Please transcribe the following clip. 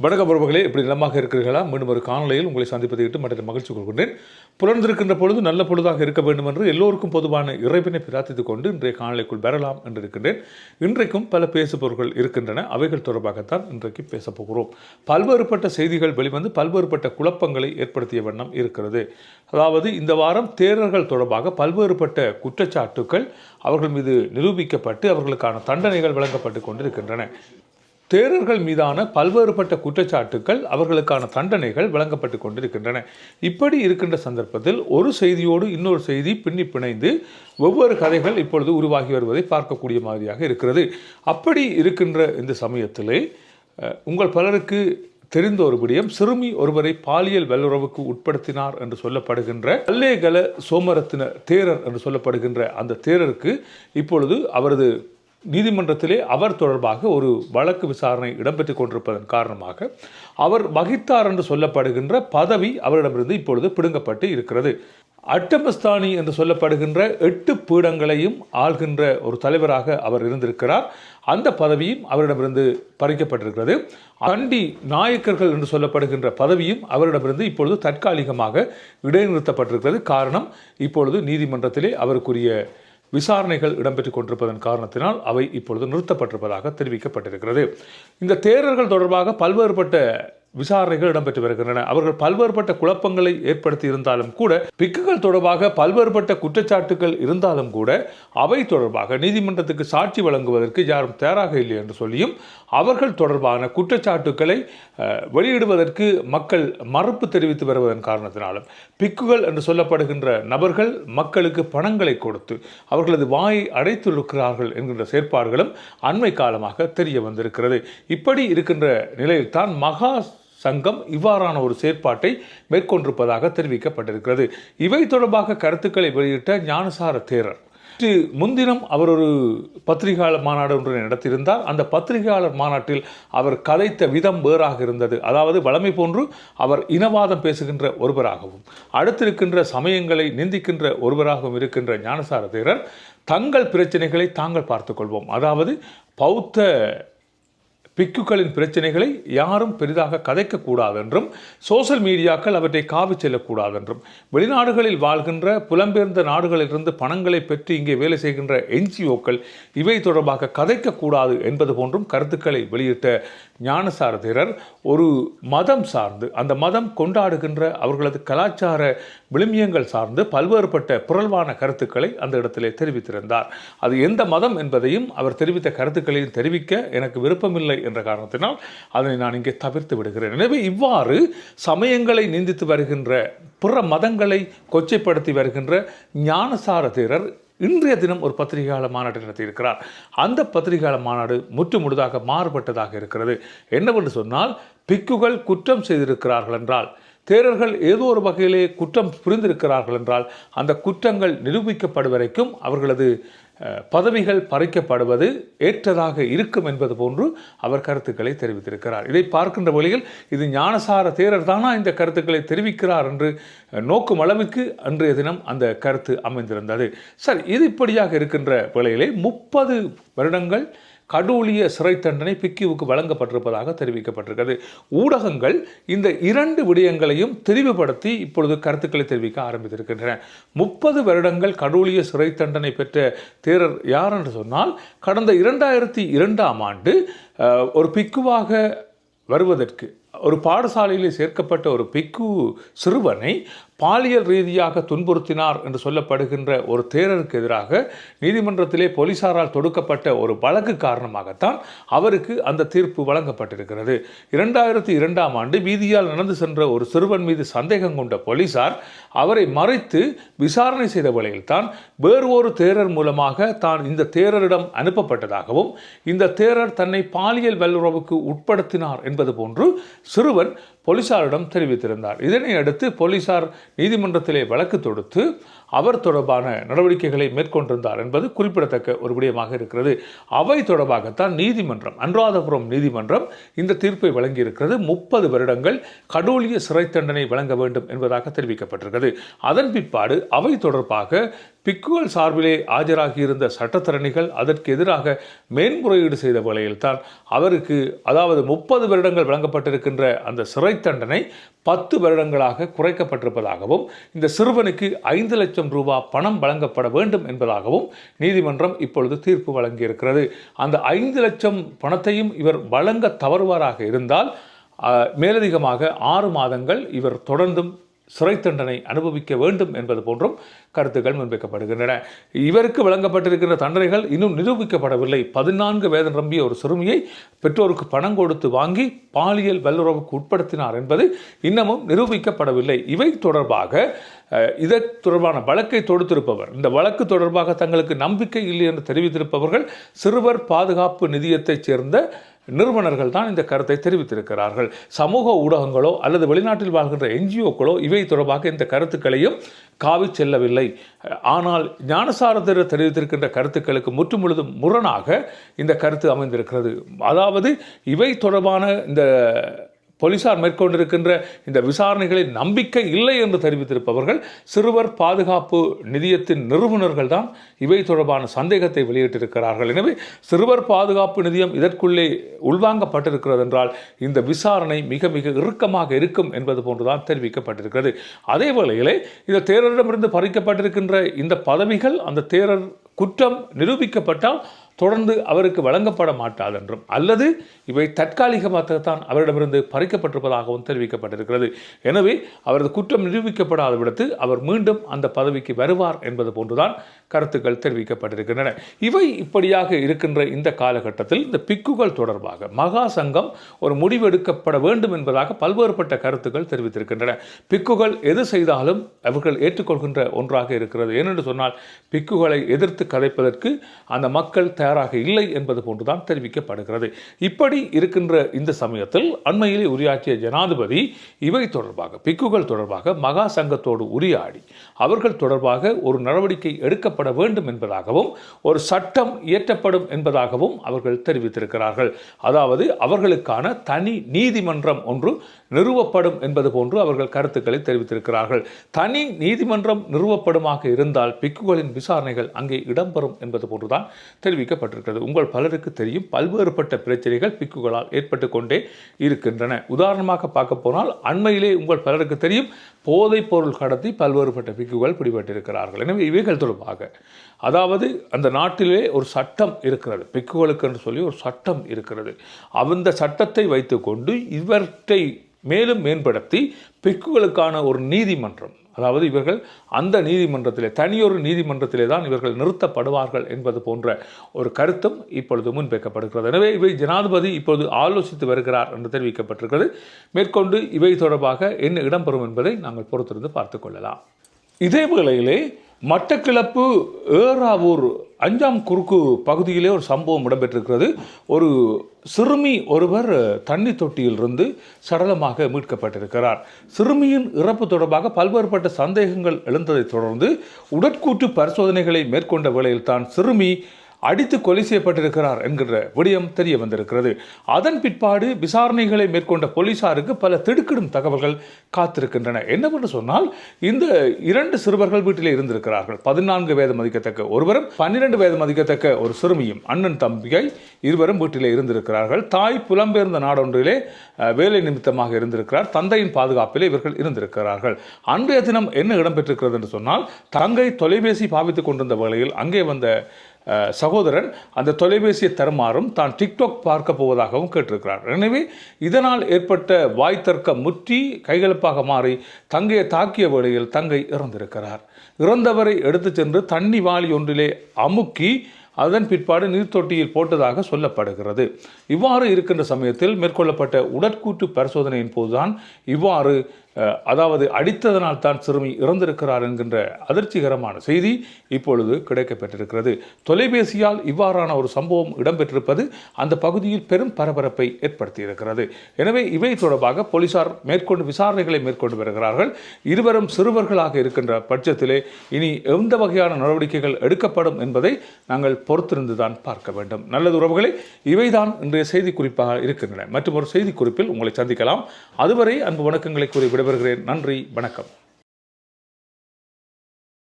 வணக்கம் உறவுகளே, இப்படி நலமாக இருக்கிறீர்களா? மீண்டும் ஒரு காணொலியில் உங்களை சந்திப்பதை விட்டு மற்ற மகிழ்ச்சி கொள்கின்றேன். புலர்ந்திருக்கின்ற பொழுது நல்ல பொழுதாக இருக்க வேண்டும் என்று எல்லோருக்கும் பொதுவான இறைவனை பிரார்த்தித்துக் கொண்டு இன்றைய காணொலிக்குள் பெறலாம் என்று இருக்கின்றேன். இன்றைக்கும் பல பேசுபொருட்கள் இருக்கின்றன. அவைகள் தொடர்பாகத்தான் இன்றைக்கு பேசப்போகிறோம். பல்வேறுபட்ட செய்திகள் வெளிவந்து பல்வேறுபட்ட குழப்பங்களை ஏற்படுத்திய வண்ணம் இருக்கிறது. அதாவது இந்த வாரம் தேரர்கள் தொடர்பாக பல்வேறுபட்ட குற்றச்சாட்டுக்கள் அவர்கள் மீது நிரூபிக்கப்பட்டு அவர்களுக்கான தண்டனைகள் வழங்கப்பட்டு கொண்டிருக்கின்றன. தேரர்கள் மீதான பல்வேறுபட்ட குற்றச்சாட்டுக்கள் அவர்களுக்கான தண்டனைகள் வழங்கப்பட்டு கொண்டிருக்கின்றன. இப்படி இருக்கின்ற சந்தர்ப்பத்தில் ஒரு செய்தியோடு இன்னொரு செய்தி பின்னி பிணைந்து ஒவ்வொரு கதைகள் இப்பொழுது உருவாகி வருவதை பார்க்கக்கூடிய மாதிரியாக இருக்கிறது. அப்படி இருக்கின்ற இந்த சமயத்திலே உங்கள் பலருக்கு தெரிந்த ஒரு விடயம், சிறுமி ஒருவரை பாலியல் வல்லுறவுக்கு உட்படுத்தினார் என்று சொல்லப்படுகின்ற அல்லேகல சோமரத்தின தேரர் என்று சொல்லப்படுகின்ற அந்த தேரருக்கு இப்பொழுது அவரது நீதிமன்றத்திலே அவர் தொடர்பாக ஒரு வழக்கு விசாரணை இடம்பெற்றுக் கொண்டிருப்பதன் காரணமாக அவர் வகித்தார் என்று சொல்லப்படுகின்ற பதவி அவரிடமிருந்து இப்பொழுது பிடுங்கப்பட்டு இருக்கிறது. அட்டமஸ்தானி என்று சொல்லப்படுகின்ற 8 பீடங்களையும் ஆள்கின்ற ஒரு தலைவராக அவர் இருந்திருக்கிறார். அந்த பதவியும் அவரிடமிருந்து பறிக்கப்பட்டிருக்கிறது. கண்டி நாயக்கர்கள் என்று சொல்லப்படுகின்ற பதவியும் அவரிடமிருந்து இப்பொழுது தற்காலிகமாக இடைநிறுத்தப்பட்டிருக்கிறது. காரணம், இப்பொழுது நீதிமன்றத்திலே அவருக்குரிய விசாரணைகள் இடம்பெற்றுக் கொண்டிருப்பதன் காரணத்தினால் அவை இப்பொழுது நிறுத்தப்பட்டிருப்பதாக தெரிவிக்கப்பட்டிருக்கிறது. இந்த தேரர்கள் தொடர்பாக பல்வேறுபட்ட விசாரணைகள் இடம்பெற்று வருகின்றன. அவர்கள் பல்வேறுபட்ட குழப்பங்களை ஏற்படுத்தி இருந்தாலும் கூட, பிக்குகள் தொடர்பாக பல்வேறுபட்ட குற்றச்சாட்டுகள் இருந்தாலும் கூட அவை தொடர்பாக நீதிமன்றத்துக்கு சாட்சி வழங்குவதற்கு யாரும் தயாராக இல்லை என்று சொல்லியும் அவர்கள் தொடர்பான குற்றச்சாட்டுக்களை வெளியிடுவதற்கு மக்கள் மறுப்பு தெரிவித்து வருவதன் காரணத்தினாலும் பிக்குகள் என்று சொல்லப்படுகின்ற நபர்கள் மக்களுக்கு பணங்களை கொடுத்து அவர்களது வாயை அடைத்திருக்கிறார்கள் என்கின்ற செயற்பாடுகளும் அண்மை காலமாக தெரிய வந்திருக்கிறது. இப்படி இருக்கின்ற நிலையில்தான் மகா சங்கம் இவ்வாறான ஒரு செயற்பாட்டை மேற்கொண்டிருப்பதாக தெரிவிக்கப்பட்டிருக்கிறது. இவை தொடர்பாக கருத்துக்களை வெளியிட்ட ஞானசார தேரர் முன்தினம் அவர் ஒரு பத்திரிகையாளர் மாநாடு ஒன்றை நடத்தியிருந்தார். அந்த பத்திரிகையாளர் மாநாட்டில் அவர் கதைத்த விதம் வேறாக இருந்தது. அதாவது வழமை போன்று அவர் இனவாதம் பேசுகின்ற ஒருவராகவும் அடுத்திருக்கின்ற சமயங்களை நிந்திக்கின்ற ஒருவராகவும் இருக்கின்ற ஞானசார தேரர் தங்கள் பிரச்சனைகளை தாங்கள் பார்த்துக்கொள்வோம், அதாவது பௌத்த பிக்குகளின் பிரச்சனைகளை யாரும் பெரிதாக கதைக்கக்கூடாது என்றும் சோசியல் மீடியாக்கள் அவற்றை காவி செல்லக்கூடாது என்றும் வெளிநாடுகளில் வாழ்கின்ற புலம்பெயர்ந்த நாடுகளிலிருந்து பணங்களை பெற்று இங்கே வேலை செய்கின்ற என்ஜிஓக்கள் இவை தொடர்பாக கதைக்கக்கூடாது என்பது போன்றும் கருத்துக்களை வெளியிட்ட ஞானசார தேரர் ஒரு மதம் சார்ந்து அந்த மதம் கொண்டாடுகின்ற அவர்களது கலாச்சார விழுமியங்கள் சார்ந்து பல்வேறுபட்ட புரள்வான கருத்துக்களை அந்த இடத்திலே தெரிவித்திருந்தார். அது எந்த மதம் என்பதையும் அவர் தெரிவித்த கருத்துக்களையும் தெரிவிக்க எனக்கு விருப்பமில்லை என்ற காரணத்தினால் அதனை நான் இங்கே தவிர்த்து விடுகிறேன். எனவே இவ்வாறு சமயங்களை நிந்தித்து வருகின்ற பிற மதங்களை கொச்சைப்படுத்தி வருகின்ற ஞானசார தேரர் இன்றைய தினம் ஒரு பத்திரிகையாளர் மாநாட்டை நடத்தியிருக்கிறார். அந்த பத்திரிகையாளர் மாநாடு முற்றுமுழுதாக மாறுபட்டதாக இருக்கிறது. என்னவென்று சொன்னால், பிக்குகள் குற்றம் செய்திருக்கிறார்கள் என்றால், தேரர்கள் ஏதோ ஒரு வகையிலே குற்றம் புரிந்திருக்கிறார்கள் என்றால் அந்த குற்றங்கள் நிரூபிக்கப்படும் வரைக்கும் அவர்களது பதவிகள் பறிக்கப்படுவது ஏற்றதாக இருக்கும் என்பது போன்று அவர் கருத்துக்களை தெரிவித்திருக்கிறார். இதை பார்க்கின்ற வழியில் இது ஞானசார தேரர் தானா இந்த கருத்துக்களை தெரிவிக்கிறார் என்று நோக்கும் அளவுக்கு அன்றைய தினம் அந்த கருத்து அமைந்திருந்தது. சரி, இது இப்படியாக இருக்கின்ற வேளையிலே 30 வருடங்கள் கடூழிய சிறை தண்டனை பிக்குவுக்கு வழங்கப்பட்டிருப்பதாக தெரிவிக்கப்பட்டிருக்கிறது. ஊடகங்கள் இந்த 2 விடயங்களையும் தெளிவுபடுத்தி இப்பொழுது கருத்துக்களை தெரிவிக்க ஆரம்பித்திருக்கின்றன. 30 வருடங்கள் கடூழிய சிறை தண்டனை பெற்ற தேரர் யார் என்று சொன்னால், கடந்த 2002ஆம் ஆண்டு ஒரு பிக்குவாக வருவதற்கு ஒரு பாடசாலையில் சேர்க்கப்பட்ட ஒரு பிக்கு சிறுவனை பாலியல் ரீதியாக துன்புறுத்தினார் என்று சொல்லப்படுகின்ற ஒரு தேரருக்கு எதிராக நீதிமன்றத்திலே போலீசாரால் தொடுக்கப்பட்ட ஒரு வழக்கு காரணமாகத்தான் அவருக்கு அந்த தீர்ப்பு வழங்கப்பட்டிருக்கிறது. 2002ஆம் ஆண்டு வீதியால் நடந்து சென்ற ஒரு சிறுவன் மீது சந்தேகம் கொண்ட போலீசார் அவரை மறைத்து விசாரணை செய்த வேளையில்தான் வேறு ஒரு தேரர் மூலமாக தான் இந்த தேரரிடம் அனுப்பப்பட்டதாகவும் இந்த தேரர் தன்னை பாலியல் வல்லுறவுக்கு உட்படுத்தினார் என்பது போன்று சிறுவன் போலீசாரிடம் தெரிவித்திருந்தார். இதனை அடுத்து போலீசார் நீதிமன்றத்திலே வழக்கு தொடுத்து அவர் தொடர்பான நடவடிக்கைகளை மேற்கொண்டிருந்தார் என்பது குறிப்பிடத்தக்க ஒரு விடயமாக இருக்கிறது. அவை தொடர்பாகத்தான் நீதிமன்றம், அனுராதபுரம் நீதிமன்றம் இந்த தீர்ப்பை வழங்கியிருக்கிறது. 30 வருடங்கள் கடூழிய சிறை தண்டனை வழங்க வேண்டும் என்பதாக தெரிவிக்கப்பட்டிருக்கிறது. அதன் பிற்பாடு அவை தொடர்பாக பிக்குகள் சார்பிலே ஆஜராகியிருந்த சட்டத்தரணிகள் அதற்கு எதிராக மேன்முறையீடு செய்த வேளையில்தான் அவருக்கு, அதாவது 30 வருடங்கள் வழங்கப்பட்டிருக்கின்ற அந்த சிறை தண்டனை 10 வருடங்களாக குறைக்கப்பட்டிருப்பதாகவும் இந்த சிறுவனுக்கு 5 லட்சம் ரூபாய் பணம் வழங்கப்பட வேண்டும் என்பதாகவும் நீதிமன்றம் இப்பொழுது தீர்ப்பு வழங்கியிருக்கிறது. அந்த 5 லட்சம் பணத்தையும் இவர் வழங்க தவறுவாராக இருந்தால் மேலதிகமாக 6 மாதங்கள் இவர் தொடர்ந்தும் சிறை தண்டனை அனுபவிக்க வேண்டும் என்பது போன்றும் கருத்துக்கள் முன்வைக்கப்படுகின்றன. இவருக்கு வழங்கப்பட்டிருக்கின்ற தண்டனைகள் இன்னும் நிரூபிக்கப்படவில்லை. 14 வயது நிரம்பிய ஒரு சிறுமியை பெற்றோருக்கு பணம் கொடுத்து வாங்கி பாலியல் வல்லுறவுக்கு உட்படுத்தினார் என்பது இன்னமும் நிரூபிக்கப்படவில்லை. இவை தொடர்பாக இதை தொடர்பான வழக்கை தொடுத்திருப்பவர், இந்த வழக்கு தொடர்பாக தங்களுக்கு நம்பிக்கை இல்லை என்று தெரிவித்திருப்பவர்கள் சிறுவர் பாதுகாப்பு நிதியத்தைச் சேர்ந்த நிறுவனர்கள் தான் இந்த கருத்தை தெரிவித்திருக்கிறார்கள். சமூக ஊடகங்களோ அல்லது வெளிநாட்டில் வாழ்கின்ற என்ஜிஓக்களோ இவை தொடர்பாக இந்த கருத்துக்களையும் காவி செல்லவில்லை. ஆனால் ஞானசாரதர் தெரிவித்திருக்கின்ற கருத்துக்களுக்கு முற்றுமுழுதும் முரணாக இந்த கருத்து அமைந்திருக்கிறது. அதாவது இவை தொடர்பான இந்த போலீசார் மேற்கொண்டிருக்கின்ற இந்த விசாரணைகளில் நம்பிக்கை இல்லை என்று தெரிவித்திருப்பவர்கள் சிறுவர் பாதுகாப்பு நிதியத்தின் நிறுவனர்கள் தான் இவை தொடர்பான சந்தேகத்தை வெளியிட்டிருக்கிறார்கள். எனவே சிறுவர் பாதுகாப்பு நிதியம் இதற்குள்ளே உள்வாங்கப்பட்டிருக்கிறது என்றால் இந்த விசாரணை மிக மிக இறுக்கமாக இருக்கும் என்பது போன்றுதான் தெரிவிக்கப்பட்டிருக்கிறது. அதே வேளையிலே இந்த தேரரிடமிருந்து பறிக்கப்பட்டிருக்கின்ற இந்த பதவிகள் அந்த தேரர் குற்றம் நிரூபிக்கப்பட்டால் தொடர்ந்து அவருக்கு வழங்கப்பட மாட்டாது என்றும், அல்லது இவை தற்காலிகமாகத்தான் அவரிடமிருந்து பறிக்கப்பட்டிருப்பதாகவும் தெரிவிக்கப்பட்டிருக்கிறது. எனவே அவரது குற்றம் நிரூபிக்கப்படாத விடத்து அவர் மீண்டும் அந்த பதவிக்கு வருவார் என்பது போன்றுதான் கருத்துக்கள் தெரிவிக்கப்பட்டிருக்கின்றன. இவை இப்படியாக இருக்கின்ற இந்த காலகட்டத்தில் இந்த பிக்குகள் தொடர்பாக மகா சங்கம் ஒரு முடிவெடுக்கப்பட வேண்டும் என்பதாக பல்வேறுபட்ட கருத்துக்கள் தெரிவித்திருக்கின்றன. பிக்குகள் எது செய்தாலும் அவர்கள் ஏற்றுக்கொள்கின்ற ஒன்றாக இருக்கிறது. ஏனென்று சொன்னால் பிக்குகளை எதிர்த்து கதைப்பதற்கு அந்த மக்கள் தயாராக இல்லை என்பது போன்றுதான் தெரிவிக்கப்படுகிறது. இப்படி இருக்கின்ற இந்த சமயத்தில் அண்மையிலே உரையாற்றிய ஜனாதிபதி இவை தொடர்பாக, பிக்குகள் தொடர்பாக மகா சங்கத்தோடு உரையாடி அவர்கள் தொடர்பாக ஒரு நடவடிக்கை எடுக்கப்பட வேண்டும் என்பதாகவும் ஒரு சட்டம் இயற்றப்படும் என்பதாகவும் அவர்கள் தெரிவித்திருக்கிறார்கள். அதாவது அவர்களுக்கான தனி நீதிமன்றம் ஒன்று நிறுவப்படும் என்பது போன்று அவர்கள் கருத்துக்களை தெரிவித்திருக்கிறார்கள். தனி நீதிமன்றம் நிறுவப்படுமாக இருந்தால் பிக்குகளின் விசாரணைகள் அங்கே இடம்பெறும் என்பது போன்றுதான் தெரிவிக்கப்பட்டிருக்கிறது. உங்கள் பலருக்கு தெரியும், பல்வேறுபட்ட பிரச்சனைகள் பிக்குகளால் ஏற்பட்டு கொண்டே இருக்கின்றன. உதாரணமாக பார்க்க போனால் அண்மையிலே உங்கள் பலருக்கு தெரியும், போதைப் பொருள் கடத்தி பல்வேறுபட்ட பிக்குகள் பிடிபட்டிருக்கிறார்கள். எனவே இவைகள் தொடர்பாக, அதாவது அந்த நாட்டிலே ஒரு சட்டம் இருக்கிறது, பிக்குகளுக்கு என்று சொல்லி ஒரு சட்டம் இருக்கிறது. அந்த சட்டத்தை வைத்துக்கொண்டு இவற்றை மேலும் மேம்படுத்தி பிக்குகளுக்கான ஒரு நீதிமன்றம், அதாவது இவர்கள் அந்த நீதிமன்றத்திலே, தனியொரு நீதிமன்றத்திலே தான் இவர்கள் நிறுத்தப்படுவார்கள் என்பது போன்ற ஒரு கருத்தும் இப்பொழுது முன்வைக்கப்படுகிறது. எனவே இவை ஜனாதிபதி இப்பொழுது ஆலோசித்து வருகிறார் என்று தெரிவிக்கப்பட்டிருக்கிறது. மேற்கொண்டு இவை தொடர்பாக என்ன இடம்பெறும் என்பதை நாங்கள் பொறுத்திருந்து பார்த்துக் கொள்ளலாம். இதே வேளையிலே மட்டக்களப்பு ஏறாவூர் 5ஆம் குறுக்கு பகுதியிலே ஒரு சம்பவம் இடம்பெற்றிருக்கிறது. ஒரு சிறுமி ஒருவர் தண்ணி தொட்டியிலிருந்து சடலமாக மீட்கப்பட்டிருக்கிறார். சிறுமியின் இறப்பு தொடர்பாக பல்வேறுபட்ட சந்தேகங்கள் எழுந்ததைத் தொடர்ந்து உடற்கூற்று பரிசோதனைகளை மேற்கொண்ட வேளையில் தான் சிறுமி அடித்து கொலை செய்யப்பட்டிருக்கிறார் என்கிற விடயம் தெரிய வந்திருக்கிறது. அதன் பிற்பாடு விசாரணைகளை மேற்கொண்ட போலீசாருக்கு பல திடுக்கிடும் தகவல்கள் காத்திருக்கின்றன. என்னவென்று சொன்னால், இந்த 2 சிறுவர்கள் வீட்டிலே இருந்திருக்கிறார்கள். 14 வயது மதிக்கத்தக்க ஒருவரும் 12 வயது மதிக்கத்தக்க ஒரு சிறுமியும், அண்ணன் தம்பியை இருவரும் வீட்டிலே இருந்திருக்கிறார்கள். தாய் புலம்பெயர்ந்த நாடொன்றிலே வேலை நிமித்தமாக இருந்திருக்கிறார். தந்தையின் பாதுகாப்பிலே இவர்கள் இருந்திருக்கிறார்கள். அன்றைய தினம் என்ன இடம்பெற்றிருக்கிறது என்று சொன்னால், தங்கை தொலைபேசி பாவித்துக் கொண்டிருந்த வேளையில் அங்கே வந்த சகோதரன் அந்த தொலைபேசியை தருமாறும் தான் டிக்டாக் பார்க்க போவதாகவும் கேட்டிருக்கிறார். எனவே இதனால் ஏற்பட்ட வாய் தர்க்கம் முற்றி கைகலப்பாக மாறி தங்கையை தாக்கிய வேளையில் தங்கை இறந்திருக்கிறார். இறந்தவரை எடுத்துச் சென்று தண்ணி வாளி ஒன்றிலே அமுக்கி அதன் பிற்பாடு நீர்த்தொட்டியில் போட்டதாக சொல்லப்படுகிறது. இவ்வாறு இருக்கின்ற சமயத்தில் மேற்கொள்ளப்பட்ட உடற்கூற்று பரிசோதனையின் போதுதான் இவ்வாறு அதாவது அடித்ததனால் தான் சிறுமி இறந்திருக்கிறார் என்கின்ற அதிர்ச்சிகரமான செய்தி இப்பொழுது கிடைக்கப்பெற்றிருக்கிறது. தொலைபேசியால் இவ்வாறான ஒரு சம்பவம் இடம்பெற்றிருப்பது அந்த பகுதியில் பெரும் பரபரப்பை ஏற்படுத்தியிருக்கிறது. எனவே இவை தொடர்பாக போலீசார் மேற்கொண்டு விசாரணைகளை மேற்கொண்டு வருகிறார்கள். இருவரும் சிறுவர்களாக இருக்கின்ற பட்சத்திலே இனி எந்த வகையான நடவடிக்கைகள் எடுக்கப்படும் என்பதை நாங்கள் பொறுத்திருந்துதான் பார்க்க வேண்டும். நல்லது உறவுகளே, இவைதான் இன்றைய செய்தி குறிப்பாக இருக்கின்றன. மற்றும் ஒரு செய்தி குறிப்பில் உங்களை சந்திக்கலாம். அதுவரை அன்பு வணக்கங்களை கூறி விடைபெறுகிறேன். நன்றி, வணக்கம்.